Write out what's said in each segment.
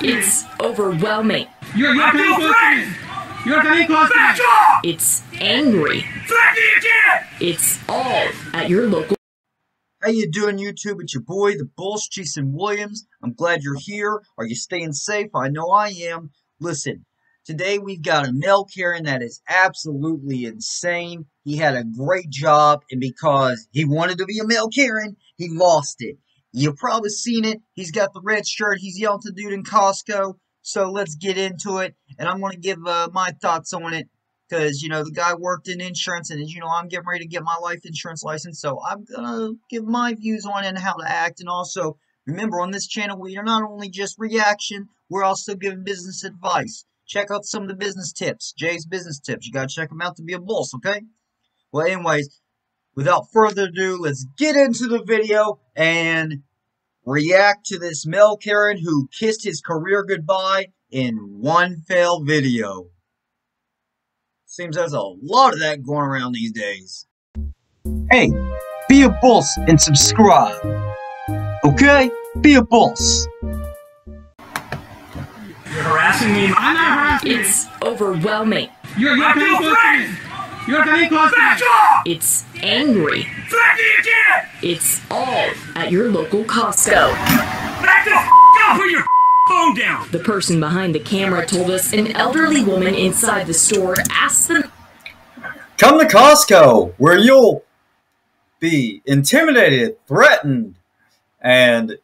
It's overwhelming. You're coming close to me. You're coming close to me. It's angry. It's all at your local. How you doing, YouTube? It's your boy, the Bulls, Jason Williams. I'm glad you're here. Are you staying safe? I know I am. Listen, today we've got a mail Karen that is absolutely insane. He had a great job, and because he wanted to be a mail Karen, he lost it. You've probably seen it. He's got the red shirt. He's yelling at the dude in Costco. So let's get into it, and I'm going to give my thoughts on it. Because, you know, the guy worked in insurance, and, you know, I'm getting ready to get my life insurance license, so I'm going to give my views on it and how to act. And also, remember, on this channel, we are not only just reaction, we're also giving business advice. Check out some of the business tips, Jay's business tips. You got to check them out to be a boss, okay? Well, anyways, without further ado, let's get into the video and react to this Mel Karen who kissed his career goodbye in one failed video. Seems there's a lot of that going around these days. Hey, be a boss and subscribe. Okay? Be a boss. You're harassing me. I'm not harassing you. It's overwhelming. You're coming close to me. You're coming close to me. It's angry. It's all at your local Costco. Back the up, put your phone down. The person behind the camera told us an elderly woman inside the store asked them, Come to Costco, where you'll be intimidated, threatened, and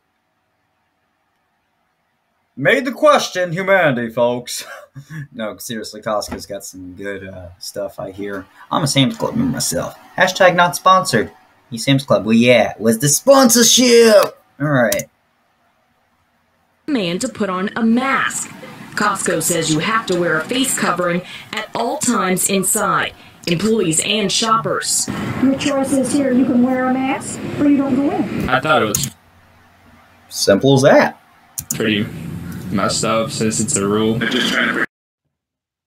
made to question humanity, folks. No, seriously, Costco's got some good stuff, I hear. I'm a Sam's Club member myself. Hashtag not sponsored. You Sam's Club, well, yeah, where's the sponsorship? Alright. man to put on a mask. Costco says you have to wear a face covering at all times inside, employees and shoppers. Your choice is here. You can wear a mask or you don't go in. I thought it was Simple as that. pretty messed up since it's a rule.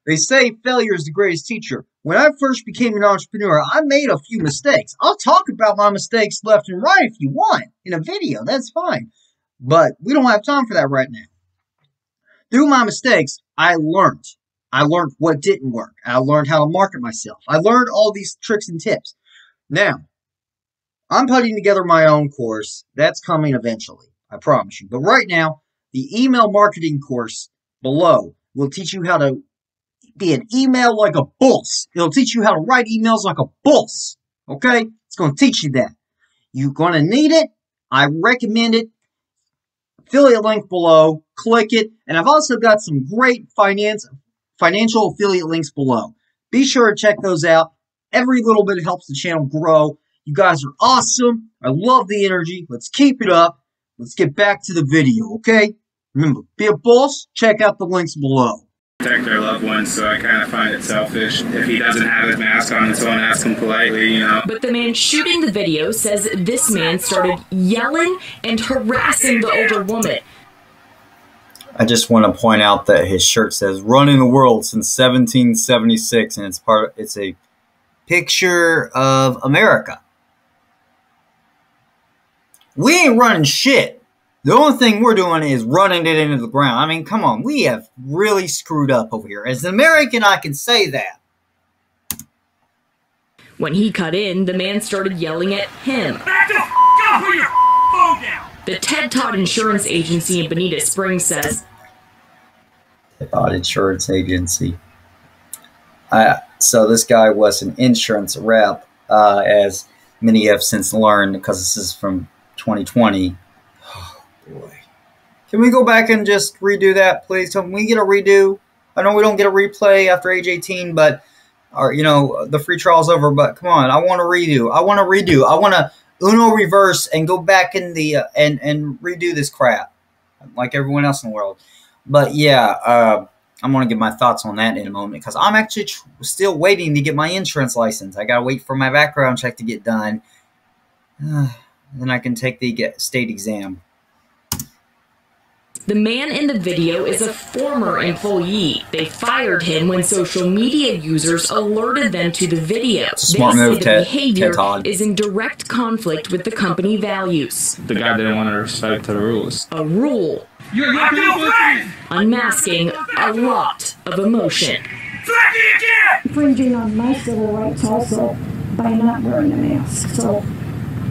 They say failure is the greatest teacher. When I first became an entrepreneur, I made a few mistakes. I'll talk about my mistakes left and right if you want in a video. That's fine. But we don't have time for that right now. Through my mistakes, I learned. I learned what didn't work. I learned how to market myself. I learned all these tricks and tips. Now, I'm putting together my own course. That's coming eventually. I promise you. But right now, the email marketing course below will teach you how to be an email like a boss. It'll teach you how to write emails like a boss. Okay? It's going to teach you that. You're going to need it. I recommend it. Affiliate link below. Click it. And I've also got some great financial affiliate links below. Be sure to check those out. Every little bit helps the channel grow. You guys are awesome. I love the energy. Let's keep it up. Let's get back to the video, okay? Remember, be a boss. Check out the links below. Protect their loved ones, so I kind of find it selfish. If he doesn't have his mask on, someone asks him politely, you know. But the man shooting the video says this man started yelling and harassing the older woman. I just want to point out that his shirt says "Running the World" since 1776, and it's a picture of America. We ain't running shit. The only thing we're doing is running it into the ground. I mean, come on. We have really screwed up over here. As an American, I can say that. When he cut in, the man started yelling at him. Back the up, put your phone down. The Ted Todd Insurance Agency in Bonita Springs says, Ted Todd Insurance Agency. So this guy was an insurance rep, as many have since learned, because this is from 2020. Boy. Can we go back and just redo that, please? Can we get a redo? I know we don't get a replay after age 18, but, or, you know, the free trial's over, but come on, I want to redo. I want to redo. I want to Uno reverse and go back in the, and redo this crap, like everyone else in the world. But, yeah, I'm going to give my thoughts on that in a moment, because I'm actually still waiting to get my insurance license. I got to wait for my background check to get done. Then I can take the state exam. the man in the video is a former employee. They fired him when social media users alerted them to the video. Smart they move, say Ted. the behavior Todd. is in direct conflict with the company values. The guy didn't want to respect the rules. A rule You're not getting close to me! unmasking a lot of emotion. Flag me again! Infringing on my civil rights also by not wearing a mask. So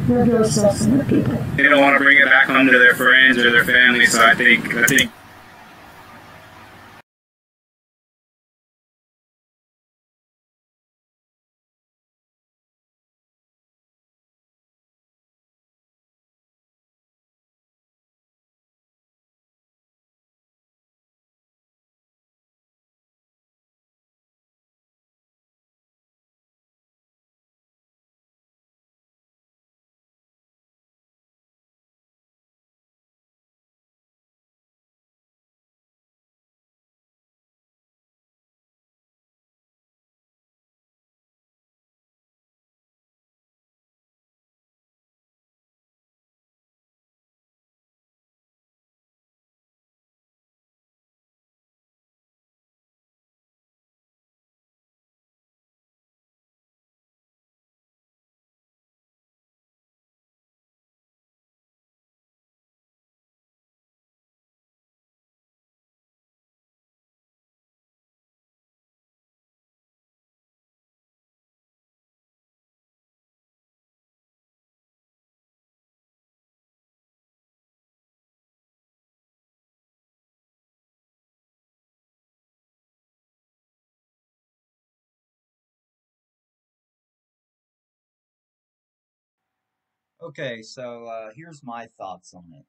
they're very self-centered people. They don't want to bring it back home to their friends or their family, so I think Okay, so here's my thoughts on it.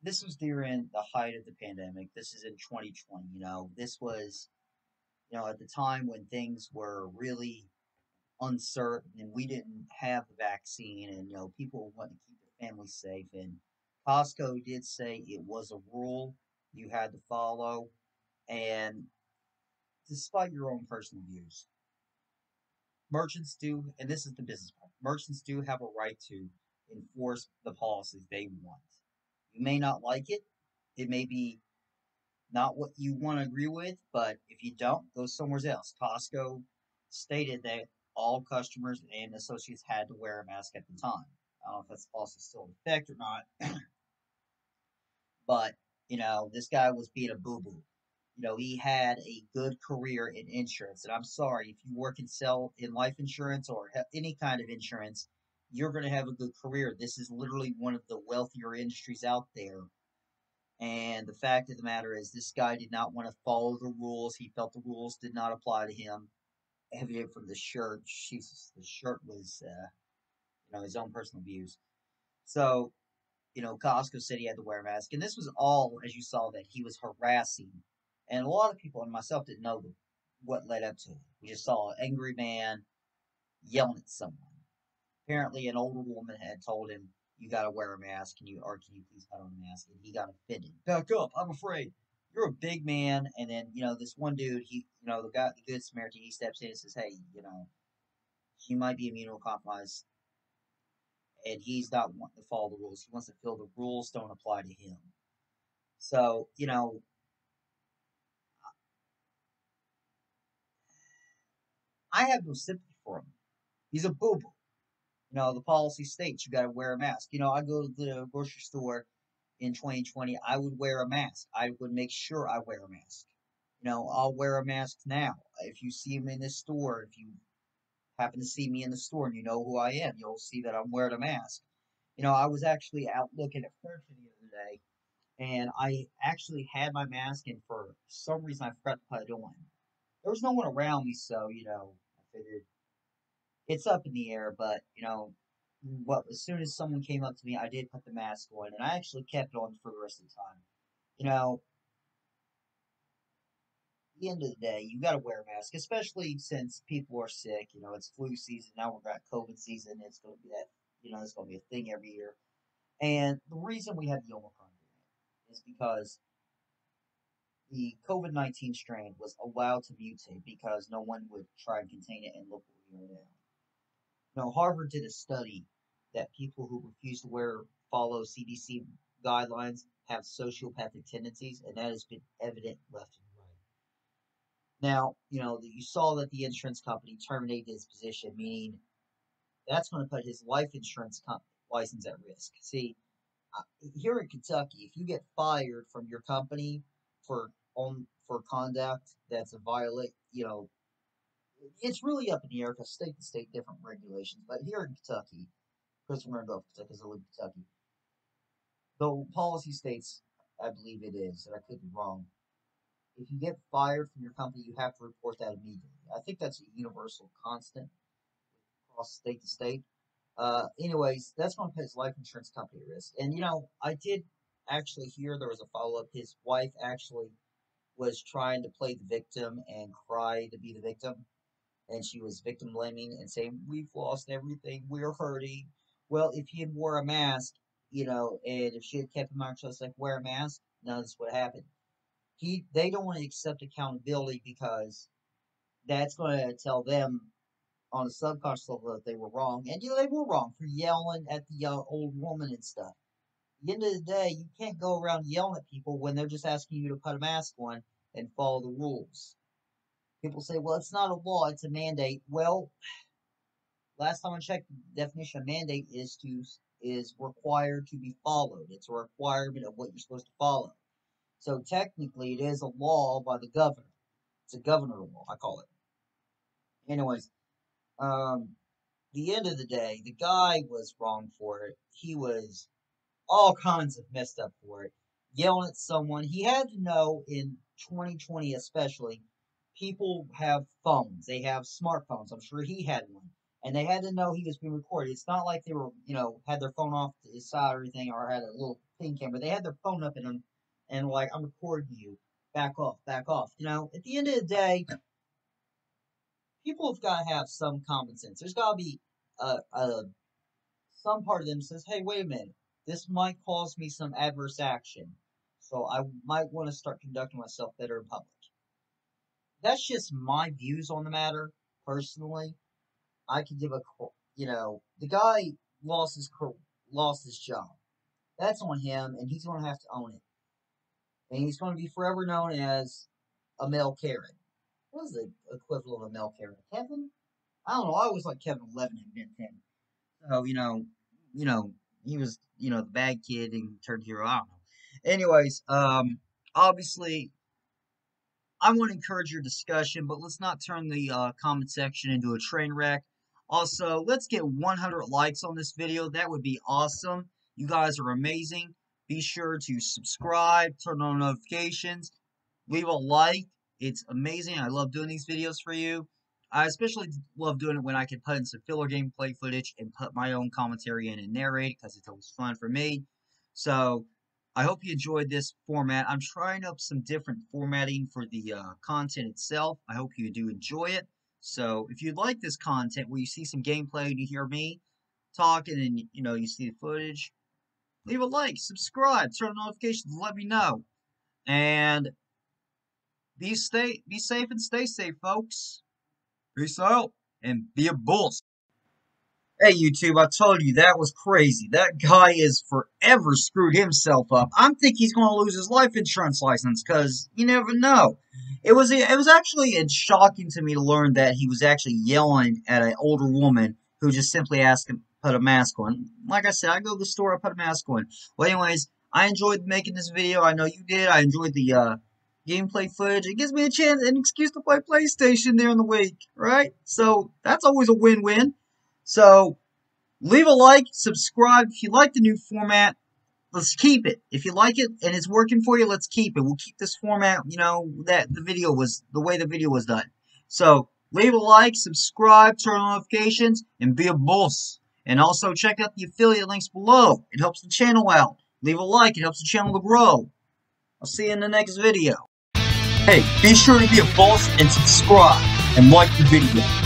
This was during the height of the pandemic. This is in 2020. This was, at the time when things were really uncertain and we didn't have the vaccine and, people wanted to keep their families safe. And Costco did say it was a rule you had to follow. And despite your own personal views, merchants do, and this is the business part, merchants do have a right to enforce the policies they want. You may not like it. It may be not what you want to agree with, but if you don't, go somewhere else. Costco stated that all customers and associates had to wear a mask at the time. I don't know if that's also still in effect or not, but this guy was being a boo boo. He had a good career in insurance, and I'm sorry if you work and sell in life insurance or any kind of insurance, you're going to have a good career. This is literally one of the wealthier industries out there. And the fact of the matter is, this guy did not want to follow the rules. He felt the rules did not apply to him. Evident from the shirt, Jesus, the shirt was, his own personal views. So, Costco said he had to wear a mask, and this was all, as you saw, that he was harassing, and a lot of people, and myself, didn't know what led up to it. We just saw an angry man yelling at someone. Apparently, an older woman had told him, "You got to wear a mask. Can you please put on a mask?" And he got offended. Back up! I'm afraid. You're a big man. And then this one dude, the good Samaritan, he steps in and says, "Hey, he might be immunocompromised, and he's not wanting to follow the rules. He wants to feel the rules don't apply to him." So I have no sympathy for him. He's a boo boo. The policy states you got to wear a mask. I go to the grocery store in 2020. I would wear a mask. I would make sure I wear a mask. I'll wear a mask now. If you see me in this store, if you happen to see me in the store and you know who I am, you'll see that I'm wearing a mask. I was actually out looking at furniture the other day, and I actually had my mask, and for some reason I forgot to put it on. There was no one around me, so I figured it's up in the air. But as soon as someone came up to me, I did put the mask on, and I actually kept it on for the rest of the time. At the end of the day, you got to wear a mask, especially since people are sick. It's flu season now. We've got COVID season. It's going to be that. It's going to be a thing every year. And the reason we have the Omicron variant is because the COVID-19 strain was allowed to mutate because no one would try and contain it and look where we are now. Harvard did a study that people who refuse to follow CDC guidelines have sociopathic tendencies, and that has been evident left and right. Now, you saw that the insurance company terminated his position, meaning that's going to put his life insurance license at risk. See, here in Kentucky, if you get fired from your company for conduct that's a violate, it's really up in the air because state to state different regulations. But here in Kentucky, because we're going to go for Kentucky because I live in Kentucky, the policy states, I believe it is, and I could be wrong. If you get fired from your company, you have to report that immediately. I think that's a universal constant across state to state. Anyways, that's going to put his life insurance company at risk. And I did actually hear there was a follow up. His wife actually was trying to play the victim and cry to be the victim, and she was victim blaming and saying, "We've lost everything. We're hurting." Well, if he had wore a mask, and if she had kept him out, just like wear a mask, none of this would happen. They don't want to accept accountability because that's going to tell them on a subconscious level that they were wrong. And they were wrong for yelling at the old woman and stuff. At the end of the day, you can't go around yelling at people when they're just asking you to put a mask on and follow the rules. People say, well, it's not a law, it's a mandate. Well, last time I checked, the definition of mandate is required to be followed. It's a requirement of what you're supposed to follow. So technically, it is a law by the governor. It's a governor law, I call it. Anyways, the end of the day, the guy was wrong for it. He was all kinds of messed up for it. Yelling at someone. He had to know in 2020 especially, people have phones. They have smartphones. I'm sure he had one. And they had to know he was being recorded. It's not like they were, had their phone off to his side or anything, or had a little ping camera. They had their phone up in them and like, I'm recording you. Back off, back off. At the end of the day, people have got to have some common sense. There's got to be some part of them says, hey, wait a minute. This might cause me some adverse action. So I might want to start conducting myself better in public. That's just my views on the matter, personally. I could give the guy lost his job. That's on him, and he's going to have to own it. And he's going to be forever known as a male Karen. What is the equivalent of a male Karen? Kevin? I don't know. I always like Kevin 11 and Ben 10. So, he was, the bad kid and turned hero. I don't know. Anyways, obviously, I want to encourage your discussion, but let's not turn the comment section into a train wreck. Also, let's get 100 likes on this video. That would be awesome. You guys are amazing. Be sure to subscribe, turn on notifications, leave a like. It's amazing. I love doing these videos for you. I especially love doing it when I can put in some filler gameplay footage and put my own commentary in and narrate, because it's always fun for me. So, I hope you enjoyed this format. I'm trying up some different formatting for the content itself. I hope you do enjoy it. So, if you like this content where you see some gameplay and you hear me talking and, you see the footage, leave a like, subscribe, turn on notifications, let me know. And be safe and stay safe, folks. Peace out and be a boss. Hey YouTube, I told you that was crazy. That guy is forever screwed himself up. I'm thinking he's going to lose his life insurance license, because you never know. It was actually shocking to me to learn that he was actually yelling at an older woman who just simply asked him to put a mask on. Like I said, I go to the store, I put a mask on. Well, anyways, I enjoyed making this video. I know you did. I enjoyed the gameplay footage. It gives me an excuse to play PlayStation during the week, right? So that's always a win-win. So leave a like, subscribe. If you like the new format, let's keep it. If you like it and it's working for you, let's keep it. We'll keep this format, that the way the video was done. So leave a like, subscribe, turn on notifications, and be a boss. And also check out the affiliate links below. It helps the channel out. Leave a like, it helps the channel to grow. I'll see you in the next video. Hey, be sure to be a boss and subscribe and like the video.